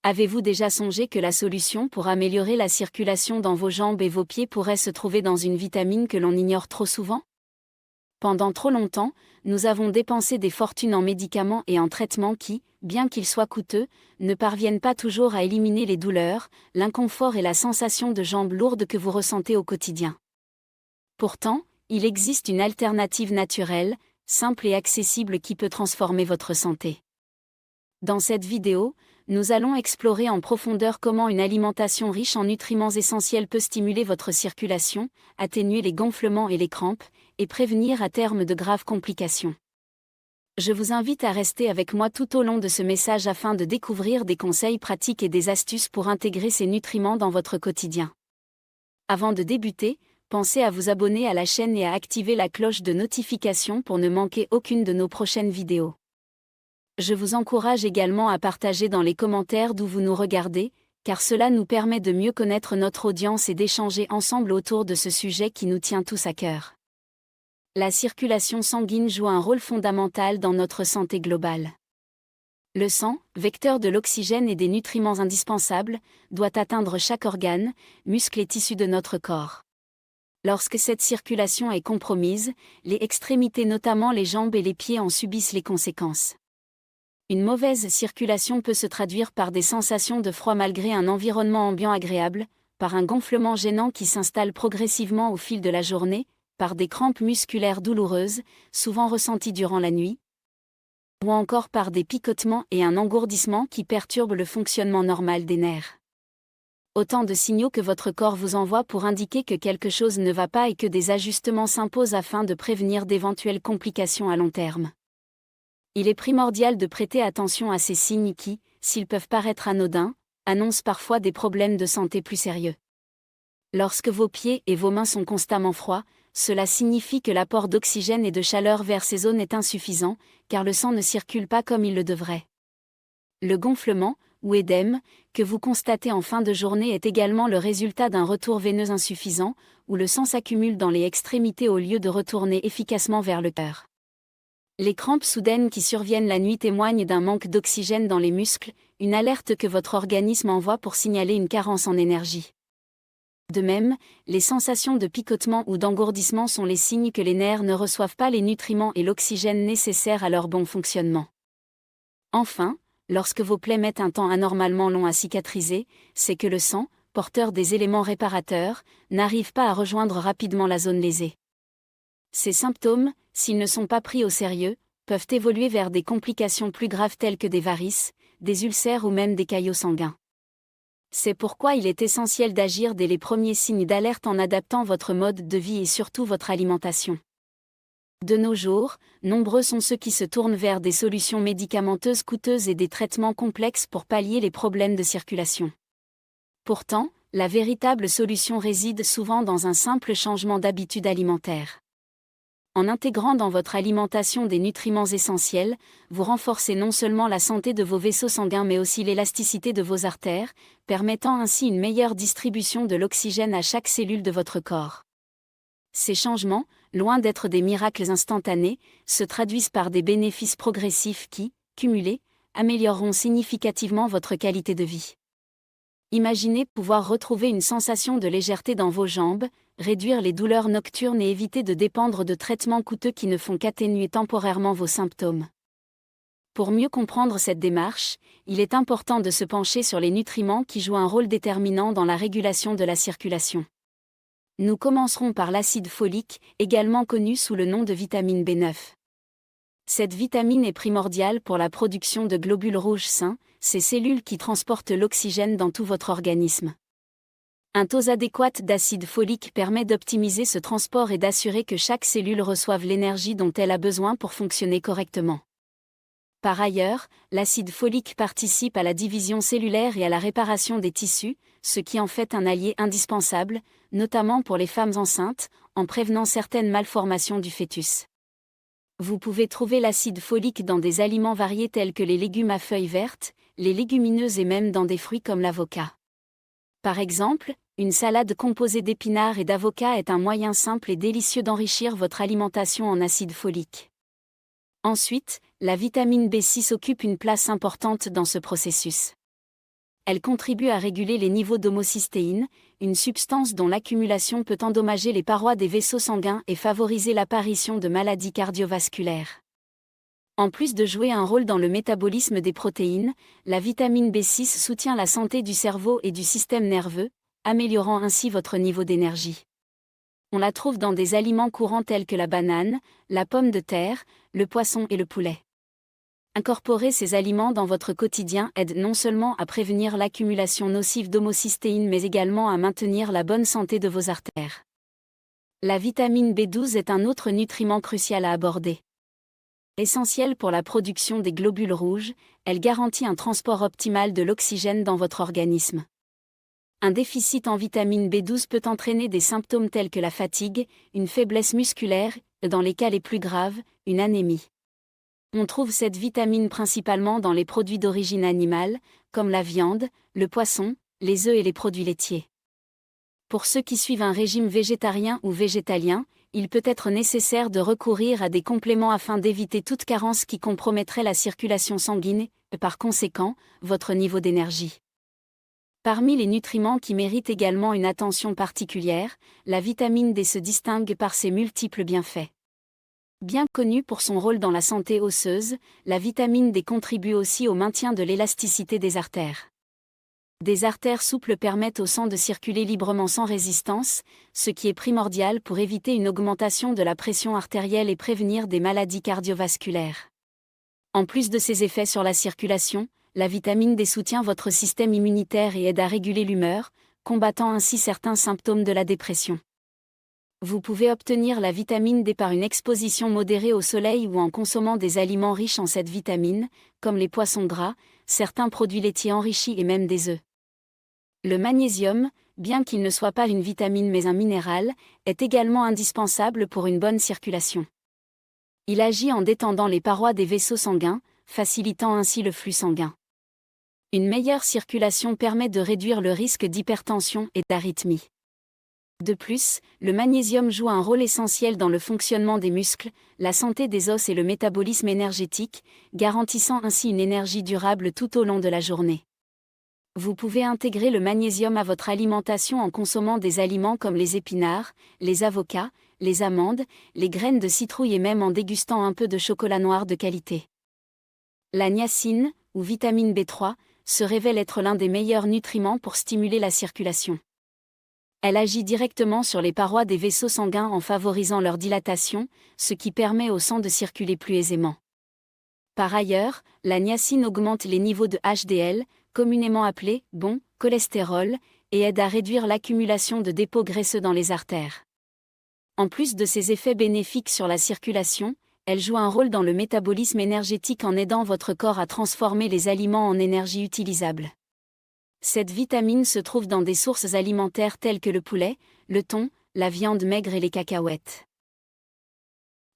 Avez-vous déjà songé que la solution pour améliorer la circulation dans vos jambes et vos pieds pourrait se trouver dans une vitamine que l'on ignore trop souvent? Pendant trop longtemps, nous avons dépensé des fortunes en médicaments et en traitements qui, bien qu'ils soient coûteux, ne parviennent pas toujours à éliminer les douleurs, l'inconfort et la sensation de jambes lourdes que vous ressentez au quotidien. Pourtant, il existe une alternative naturelle, simple et accessible qui peut transformer votre santé. Dans cette vidéo, nous allons explorer en profondeur comment une alimentation riche en nutriments essentiels peut stimuler votre circulation, atténuer les gonflements et les crampes, et prévenir à terme de graves complications. Je vous invite à rester avec moi tout au long de ce message afin de découvrir des conseils pratiques et des astuces pour intégrer ces nutriments dans votre quotidien. Avant de débuter, pensez à vous abonner à la chaîne et à activer la cloche de notification pour ne manquer aucune de nos prochaines vidéos. Je vous encourage également à partager dans les commentaires d'où vous nous regardez, car cela nous permet de mieux connaître notre audience et d'échanger ensemble autour de ce sujet qui nous tient tous à cœur. La circulation sanguine joue un rôle fondamental dans notre santé globale. Le sang, vecteur de l'oxygène et des nutriments indispensables, doit atteindre chaque organe, muscle et tissu de notre corps. Lorsque cette circulation est compromise, les extrémités, notamment les jambes et les pieds, en subissent les conséquences. Une mauvaise circulation peut se traduire par des sensations de froid malgré un environnement ambiant agréable, par un gonflement gênant qui s'installe progressivement au fil de la journée, par des crampes musculaires douloureuses, souvent ressenties durant la nuit, ou encore par des picotements et un engourdissement qui perturbent le fonctionnement normal des nerfs. Autant de signaux que votre corps vous envoie pour indiquer que quelque chose ne va pas et que des ajustements s'imposent afin de prévenir d'éventuelles complications à long terme. Il est primordial de prêter attention à ces signes qui, s'ils peuvent paraître anodins, annoncent parfois des problèmes de santé plus sérieux. Lorsque vos pieds et vos mains sont constamment froids, cela signifie que l'apport d'oxygène et de chaleur vers ces zones est insuffisant, car le sang ne circule pas comme il le devrait. Le gonflement, ou édème, que vous constatez en fin de journée est également le résultat d'un retour veineux insuffisant, où le sang s'accumule dans les extrémités au lieu de retourner efficacement vers le cœur. Les crampes soudaines qui surviennent la nuit témoignent d'un manque d'oxygène dans les muscles, une alerte que votre organisme envoie pour signaler une carence en énergie. De même, les sensations de picotement ou d'engourdissement sont les signes que les nerfs ne reçoivent pas les nutriments et l'oxygène nécessaires à leur bon fonctionnement. Enfin, lorsque vos plaies mettent un temps anormalement long à cicatriser, c'est que le sang, porteur des éléments réparateurs, n'arrive pas à rejoindre rapidement la zone lésée. Ces symptômes, s'ils ne sont pas pris au sérieux, peuvent évoluer vers des complications plus graves telles que des varices, des ulcères ou même des caillots sanguins. C'est pourquoi il est essentiel d'agir dès les premiers signes d'alerte en adaptant votre mode de vie et surtout votre alimentation. De nos jours, nombreux sont ceux qui se tournent vers des solutions médicamenteuses coûteuses et des traitements complexes pour pallier les problèmes de circulation. Pourtant, la véritable solution réside souvent dans un simple changement d'habitude alimentaire. En intégrant dans votre alimentation des nutriments essentiels, vous renforcez non seulement la santé de vos vaisseaux sanguins mais aussi l'élasticité de vos artères, permettant ainsi une meilleure distribution de l'oxygène à chaque cellule de votre corps. Ces changements, loin d'être des miracles instantanés, se traduisent par des bénéfices progressifs qui, cumulés, amélioreront significativement votre qualité de vie. Imaginez pouvoir retrouver une sensation de légèreté dans vos jambes, réduire les douleurs nocturnes et éviter de dépendre de traitements coûteux qui ne font qu'atténuer temporairement vos symptômes. Pour mieux comprendre cette démarche, il est important de se pencher sur les nutriments qui jouent un rôle déterminant dans la régulation de la circulation. Nous commencerons par l'acide folique, également connu sous le nom de vitamine B9. Cette vitamine est primordiale pour la production de globules rouges sains, ces cellules qui transportent l'oxygène dans tout votre organisme. Un taux adéquat d'acide folique permet d'optimiser ce transport et d'assurer que chaque cellule reçoive l'énergie dont elle a besoin pour fonctionner correctement. Par ailleurs, l'acide folique participe à la division cellulaire et à la réparation des tissus, ce qui en fait un allié indispensable, notamment pour les femmes enceintes, en prévenant certaines malformations du fœtus. Vous pouvez trouver l'acide folique dans des aliments variés tels que les légumes à feuilles vertes, les légumineuses et même dans des fruits comme l'avocat. Par exemple, une salade composée d'épinards et d'avocats est un moyen simple et délicieux d'enrichir votre alimentation en acide folique. Ensuite, la vitamine B6 occupe une place importante dans ce processus. Elle contribue à réguler les niveaux d'homocystéine, une substance dont l'accumulation peut endommager les parois des vaisseaux sanguins et favoriser l'apparition de maladies cardiovasculaires. En plus de jouer un rôle dans le métabolisme des protéines, la vitamine B6 soutient la santé du cerveau et du système nerveux, améliorant ainsi votre niveau d'énergie. On la trouve dans des aliments courants tels que la banane, la pomme de terre, le poisson et le poulet. Incorporer ces aliments dans votre quotidien aide non seulement à prévenir l'accumulation nocive d'homocystéine mais également à maintenir la bonne santé de vos artères. La vitamine B12 est un autre nutriment crucial à aborder. Essentielle pour la production des globules rouges, elle garantit un transport optimal de l'oxygène dans votre organisme. Un déficit en vitamine B12 peut entraîner des symptômes tels que la fatigue, une faiblesse musculaire, et dans les cas les plus graves, une anémie. On trouve cette vitamine principalement dans les produits d'origine animale, comme la viande, le poisson, les œufs et les produits laitiers. Pour ceux qui suivent un régime végétarien ou végétalien, il peut être nécessaire de recourir à des compléments afin d'éviter toute carence qui compromettrait la circulation sanguine et, par conséquent, votre niveau d'énergie. Parmi les nutriments qui méritent également une attention particulière, la vitamine D se distingue par ses multiples bienfaits. Bien connue pour son rôle dans la santé osseuse, la vitamine D contribue aussi au maintien de l'élasticité des artères. Des artères souples permettent au sang de circuler librement sans résistance, ce qui est primordial pour éviter une augmentation de la pression artérielle et prévenir des maladies cardiovasculaires. En plus de ses effets sur la circulation, la vitamine D soutient votre système immunitaire et aide à réguler l'humeur, combattant ainsi certains symptômes de la dépression. Vous pouvez obtenir la vitamine D par une exposition modérée au soleil ou en consommant des aliments riches en cette vitamine, comme les poissons gras, certains produits laitiers enrichis et même des œufs. Le magnésium, bien qu'il ne soit pas une vitamine mais un minéral, est également indispensable pour une bonne circulation. Il agit en détendant les parois des vaisseaux sanguins, facilitant ainsi le flux sanguin. Une meilleure circulation permet de réduire le risque d'hypertension et d'arythmie. De plus, le magnésium joue un rôle essentiel dans le fonctionnement des muscles, la santé des os et le métabolisme énergétique, garantissant ainsi une énergie durable tout au long de la journée. Vous pouvez intégrer le magnésium à votre alimentation en consommant des aliments comme les épinards, les avocats, les amandes, les graines de citrouille et même en dégustant un peu de chocolat noir de qualité. La niacine, ou vitamine B3, se révèle être l'un des meilleurs nutriments pour stimuler la circulation. Elle agit directement sur les parois des vaisseaux sanguins en favorisant leur dilatation, ce qui permet au sang de circuler plus aisément. Par ailleurs, la niacine augmente les niveaux de HDL, communément appelé bon cholestérol, et aide à réduire l'accumulation de dépôts graisseux dans les artères. En plus de ses effets bénéfiques sur la circulation, elle joue un rôle dans le métabolisme énergétique en aidant votre corps à transformer les aliments en énergie utilisable. Cette vitamine se trouve dans des sources alimentaires telles que le poulet, le thon, la viande maigre et les cacahuètes.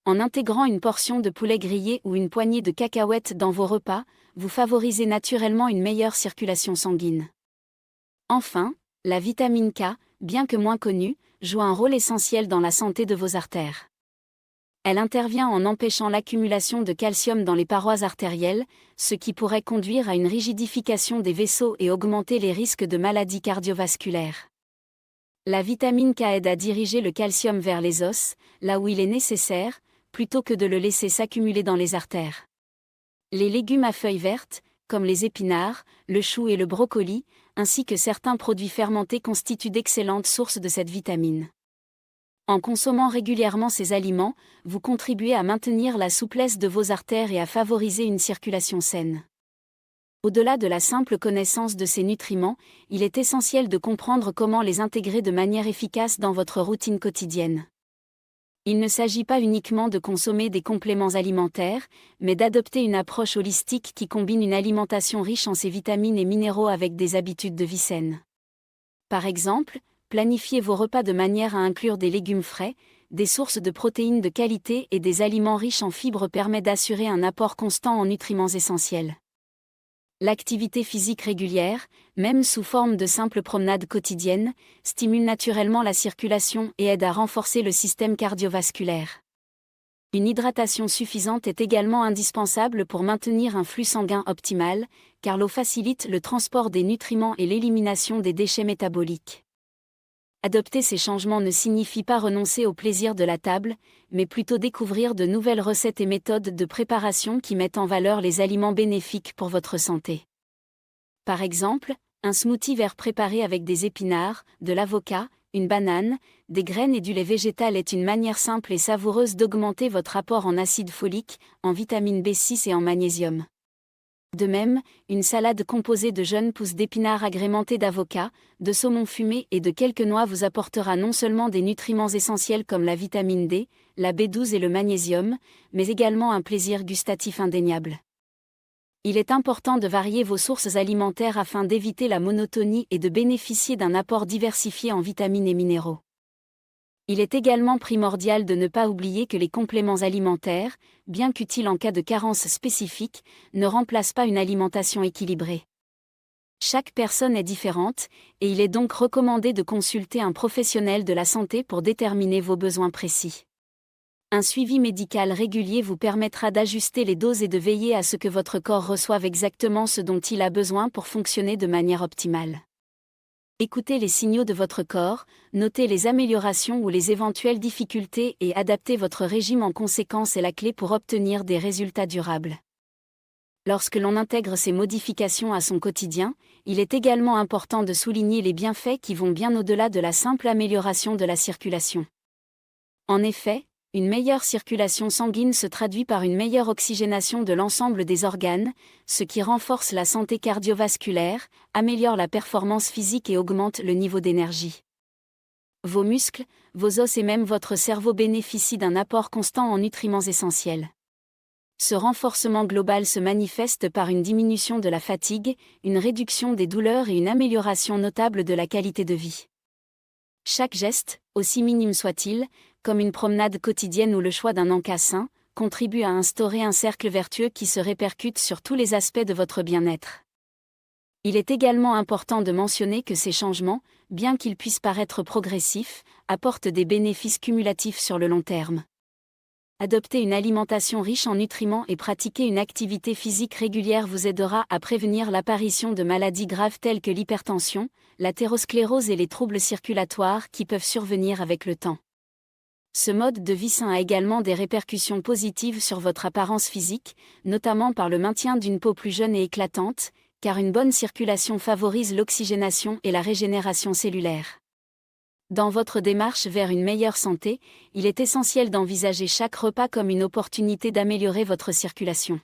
En intégrant une portion de poulet grillé ou une poignée de cacahuètes dans vos repas, vous favorisez naturellement une meilleure circulation sanguine. Enfin, la vitamine K, bien que moins connue, joue un rôle essentiel dans la santé de vos artères. Elle intervient en empêchant l'accumulation de calcium dans les parois artérielles, ce qui pourrait conduire à une rigidification des vaisseaux et augmenter les risques de maladies cardiovasculaires. La vitamine K aide à diriger le calcium vers les os, là où il est nécessaire, plutôt que de le laisser s'accumuler dans les artères. Les légumes à feuilles vertes, comme les épinards, le chou et le brocoli, ainsi que certains produits fermentés constituent d'excellentes sources de cette vitamine. En consommant régulièrement ces aliments, vous contribuez à maintenir la souplesse de vos artères et à favoriser une circulation saine. Au-delà de la simple connaissance de ces nutriments, il est essentiel de comprendre comment les intégrer de manière efficace dans votre routine quotidienne. Il ne s'agit pas uniquement de consommer des compléments alimentaires, mais d'adopter une approche holistique qui combine une alimentation riche en ces vitamines et minéraux avec des habitudes de vie saines. Par exemple, planifiez vos repas de manière à inclure des légumes frais, des sources de protéines de qualité et des aliments riches en fibres permet d'assurer un apport constant en nutriments essentiels. L'activité physique régulière, même sous forme de simples promenades quotidiennes, stimule naturellement la circulation et aide à renforcer le système cardiovasculaire. Une hydratation suffisante est également indispensable pour maintenir un flux sanguin optimal, car l'eau facilite le transport des nutriments et l'élimination des déchets métaboliques. Adopter ces changements ne signifie pas renoncer au plaisir de la table, mais plutôt découvrir de nouvelles recettes et méthodes de préparation qui mettent en valeur les aliments bénéfiques pour votre santé. Par exemple, un smoothie vert préparé avec des épinards, de l'avocat, une banane, des graines et du lait végétal est une manière simple et savoureuse d'augmenter votre apport en acide folique, en vitamine B6 et en magnésium. De même, une salade composée de jeunes pousses d'épinards agrémentées d'avocat, de saumon fumé et de quelques noix vous apportera non seulement des nutriments essentiels comme la vitamine D, la B12 et le magnésium, mais également un plaisir gustatif indéniable. Il est important de varier vos sources alimentaires afin d'éviter la monotonie et de bénéficier d'un apport diversifié en vitamines et minéraux. Il est également primordial de ne pas oublier que les compléments alimentaires, bien qu'utiles en cas de carence spécifique, ne remplacent pas une alimentation équilibrée. Chaque personne est différente, et il est donc recommandé de consulter un professionnel de la santé pour déterminer vos besoins précis. Un suivi médical régulier vous permettra d'ajuster les doses et de veiller à ce que votre corps reçoive exactement ce dont il a besoin pour fonctionner de manière optimale. Écoutez les signaux de votre corps, notez les améliorations ou les éventuelles difficultés et adaptez votre régime en conséquence est la clé pour obtenir des résultats durables. Lorsque l'on intègre ces modifications à son quotidien, il est également important de souligner les bienfaits qui vont bien au-delà de la simple amélioration de la circulation. En effet, une meilleure circulation sanguine se traduit par une meilleure oxygénation de l'ensemble des organes, ce qui renforce la santé cardiovasculaire, améliore la performance physique et augmente le niveau d'énergie. Vos muscles, vos os et même votre cerveau bénéficient d'un apport constant en nutriments essentiels. Ce renforcement global se manifeste par une diminution de la fatigue, une réduction des douleurs et une amélioration notable de la qualité de vie. Chaque geste, aussi minime soit-il, comme une promenade quotidienne ou le choix d'un encas sain, contribue à instaurer un cercle vertueux qui se répercute sur tous les aspects de votre bien-être. Il est également important de mentionner que ces changements, bien qu'ils puissent paraître progressifs, apportent des bénéfices cumulatifs sur le long terme. Adopter une alimentation riche en nutriments et pratiquer une activité physique régulière vous aidera à prévenir l'apparition de maladies graves telles que l'hypertension, l'athérosclérose et les troubles circulatoires qui peuvent survenir avec le temps. Ce mode de vie sain a également des répercussions positives sur votre apparence physique, notamment par le maintien d'une peau plus jeune et éclatante, car une bonne circulation favorise l'oxygénation et la régénération cellulaire. Dans votre démarche vers une meilleure santé, il est essentiel d'envisager chaque repas comme une opportunité d'améliorer votre circulation.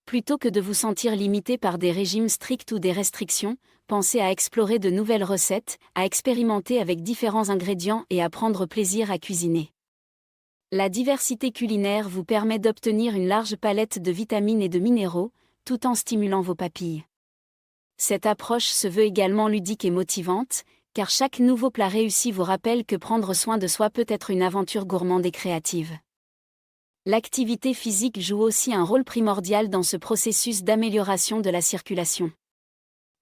Plutôt que de vous sentir limité par des régimes stricts ou des restrictions, pensez à explorer de nouvelles recettes, à expérimenter avec différents ingrédients et à prendre plaisir à cuisiner. La diversité culinaire vous permet d'obtenir une large palette de vitamines et de minéraux, tout en stimulant vos papilles. Cette approche se veut également ludique et motivante, car chaque nouveau plat réussi vous rappelle que prendre soin de soi peut être une aventure gourmande et créative. L'activité physique joue aussi un rôle primordial dans ce processus d'amélioration de la circulation.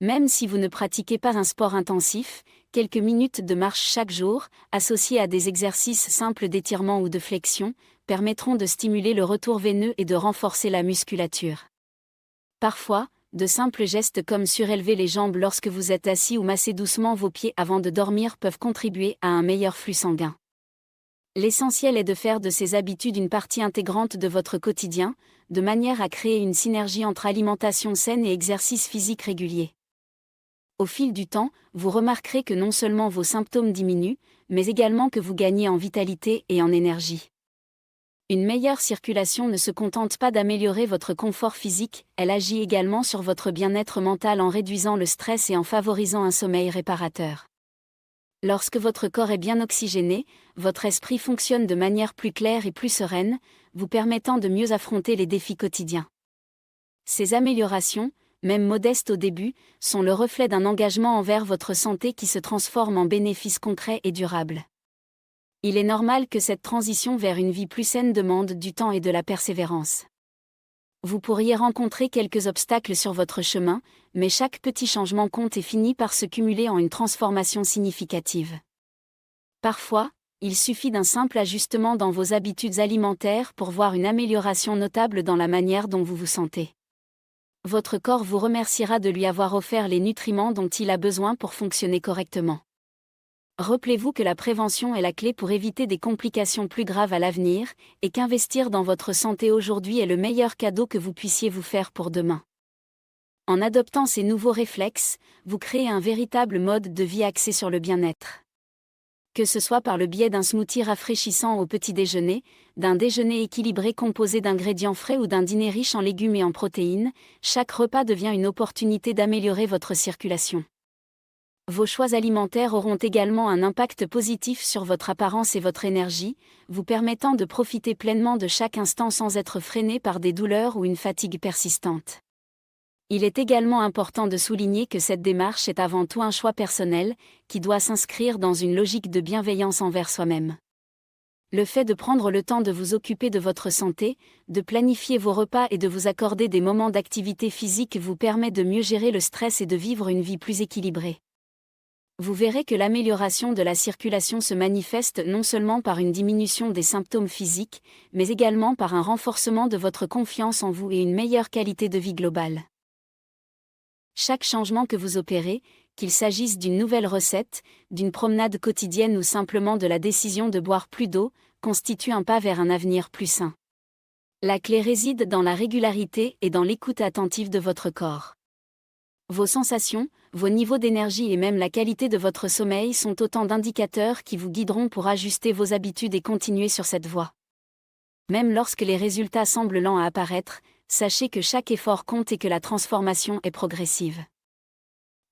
Même si vous ne pratiquez pas un sport intensif, quelques minutes de marche chaque jour, associées à des exercices simples d'étirement ou de flexion, permettront de stimuler le retour veineux et de renforcer la musculature. Parfois, de simples gestes comme surélever les jambes lorsque vous êtes assis ou masser doucement vos pieds avant de dormir peuvent contribuer à un meilleur flux sanguin. L'essentiel est de faire de ces habitudes une partie intégrante de votre quotidien, de manière à créer une synergie entre alimentation saine et exercice physique régulier. Au fil du temps, vous remarquerez que non seulement vos symptômes diminuent, mais également que vous gagnez en vitalité et en énergie. Une meilleure circulation ne se contente pas d'améliorer votre confort physique, elle agit également sur votre bien-être mental en réduisant le stress et en favorisant un sommeil réparateur. Lorsque votre corps est bien oxygéné, votre esprit fonctionne de manière plus claire et plus sereine, vous permettant de mieux affronter les défis quotidiens. Ces améliorations, même modestes au début, sont le reflet d'un engagement envers votre santé qui se transforme en bénéfices concrets et durables. Il est normal que cette transition vers une vie plus saine demande du temps et de la persévérance. Vous pourriez rencontrer quelques obstacles sur votre chemin, mais chaque petit changement compte et finit par se cumuler en une transformation significative. Parfois, Il suffit d'un simple ajustement dans vos habitudes alimentaires pour voir une amélioration notable dans la manière dont vous vous sentez. Votre corps vous remerciera de lui avoir offert les nutriments dont il a besoin pour fonctionner correctement. Rappelez-vous que la prévention est la clé pour éviter des complications plus graves à l'avenir, et qu'investir dans votre santé aujourd'hui est le meilleur cadeau que vous puissiez vous faire pour demain. En adoptant ces nouveaux réflexes, vous créez un véritable mode de vie axé sur le bien-être. Que ce soit par le biais d'un smoothie rafraîchissant au petit déjeuner, d'un déjeuner équilibré composé d'ingrédients frais ou d'un dîner riche en légumes et en protéines, chaque repas devient une opportunité d'améliorer votre circulation. Vos choix alimentaires auront également un impact positif sur votre apparence et votre énergie, vous permettant de profiter pleinement de chaque instant sans être freiné par des douleurs ou une fatigue persistante. Il est également important de souligner que cette démarche est avant tout un choix personnel, qui doit s'inscrire dans une logique de bienveillance envers soi-même. Le fait de prendre le temps de vous occuper de votre santé, de planifier vos repas et de vous accorder des moments d'activité physique vous permet de mieux gérer le stress et de vivre une vie plus équilibrée. Vous verrez que l'amélioration de la circulation se manifeste non seulement par une diminution des symptômes physiques, mais également par un renforcement de votre confiance en vous et une meilleure qualité de vie globale. Chaque changement que vous opérez, qu'il s'agisse d'une nouvelle recette, d'une promenade quotidienne ou simplement de la décision de boire plus d'eau, constitue un pas vers un avenir plus sain. La clé réside dans la régularité et dans l'écoute attentive de votre corps. Vos sensations, vos niveaux d'énergie et même la qualité de votre sommeil sont autant d'indicateurs qui vous guideront pour ajuster vos habitudes et continuer sur cette voie. Même lorsque les résultats semblent lents à apparaître, sachez que chaque effort compte et que la transformation est progressive.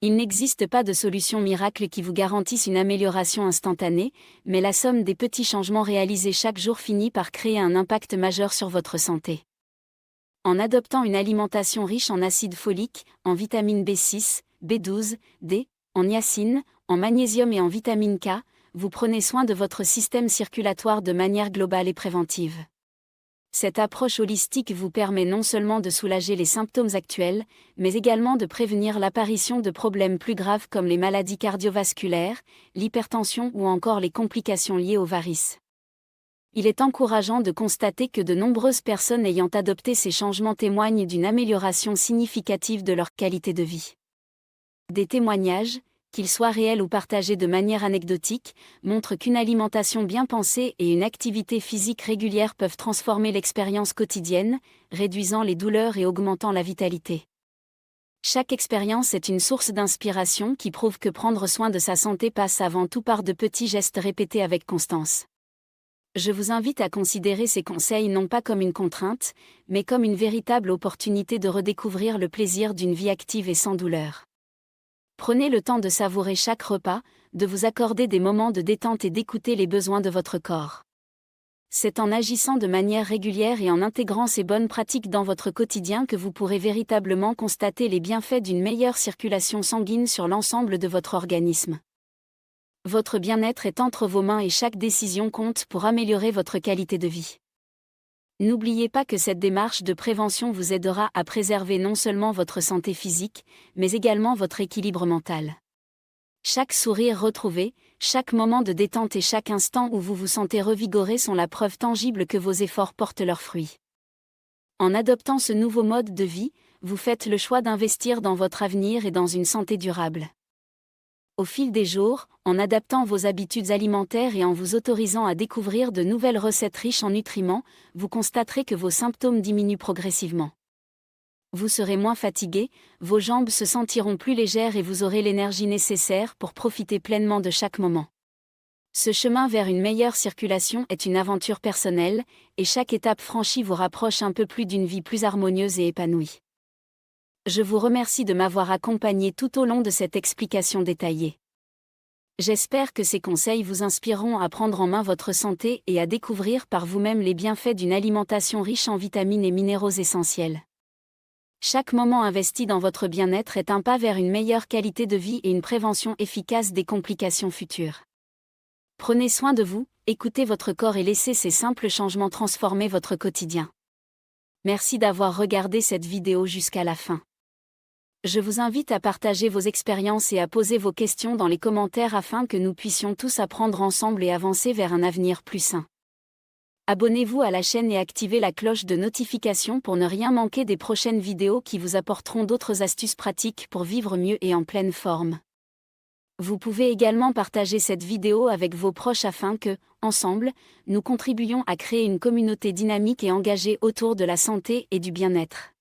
Il n'existe pas de solution miracle qui vous garantisse une amélioration instantanée, mais la somme des petits changements réalisés chaque jour finit par créer un impact majeur sur votre santé. En adoptant une alimentation riche en acide folique, en vitamine B6, B12, D, en niacine, en magnésium et en vitamine K, vous prenez soin de votre système circulatoire de manière globale et préventive. Cette approche holistique vous permet non seulement de soulager les symptômes actuels, mais également de prévenir l'apparition de problèmes plus graves comme les maladies cardiovasculaires, l'hypertension ou encore les complications liées aux varices. Il est encourageant de constater que de nombreuses personnes ayant adopté ces changements témoignent d'une amélioration significative de leur qualité de vie. Des témoignages, qu'ils soient réels ou partagés de manière anecdotique, montrent qu'une alimentation bien pensée et une activité physique régulière peuvent transformer l'expérience quotidienne, réduisant les douleurs et augmentant la vitalité. Chaque expérience est une source d'inspiration qui prouve que prendre soin de sa santé passe avant tout par de petits gestes répétés avec constance. Je vous invite à considérer ces conseils non pas comme une contrainte, mais comme une véritable opportunité de redécouvrir le plaisir d'une vie active et sans douleur. Prenez le temps de savourer chaque repas, de vous accorder des moments de détente et d'écouter les besoins de votre corps. C'est en agissant de manière régulière et en intégrant ces bonnes pratiques dans votre quotidien que vous pourrez véritablement constater les bienfaits d'une meilleure circulation sanguine sur l'ensemble de votre organisme. Votre bien-être est entre vos mains et chaque décision compte pour améliorer votre qualité de vie. N'oubliez pas que cette démarche de prévention vous aidera à préserver non seulement votre santé physique, mais également votre équilibre mental. Chaque sourire retrouvé, chaque moment de détente et chaque instant où vous vous sentez revigoré sont la preuve tangible que vos efforts portent leurs fruits. En adoptant ce nouveau mode de vie, vous faites le choix d'investir dans votre avenir et dans une santé durable. Au fil des jours, en adaptant vos habitudes alimentaires et en vous autorisant à découvrir de nouvelles recettes riches en nutriments, vous constaterez que vos symptômes diminuent progressivement. Vous serez moins fatigué, vos jambes se sentiront plus légères et vous aurez l'énergie nécessaire pour profiter pleinement de chaque moment. Ce chemin vers une meilleure circulation est une aventure personnelle, et chaque étape franchie vous rapproche un peu plus d'une vie plus harmonieuse et épanouie. Je vous remercie de m'avoir accompagné tout au long de cette explication détaillée. J'espère que ces conseils vous inspireront à prendre en main votre santé et à découvrir par vous-même les bienfaits d'une alimentation riche en vitamines et minéraux essentiels. Chaque moment investi dans votre bien-être est un pas vers une meilleure qualité de vie et une prévention efficace des complications futures. Prenez soin de vous, écoutez votre corps et laissez ces simples changements transformer votre quotidien. Merci d'avoir regardé cette vidéo jusqu'à la fin. Je vous invite à partager vos expériences et à poser vos questions dans les commentaires afin que nous puissions tous apprendre ensemble et avancer vers un avenir plus sain. Abonnez-vous à la chaîne et activez la cloche de notification pour ne rien manquer des prochaines vidéos qui vous apporteront d'autres astuces pratiques pour vivre mieux et en pleine forme. Vous pouvez également partager cette vidéo avec vos proches afin que, ensemble, nous contribuions à créer une communauté dynamique et engagée autour de la santé et du bien-être.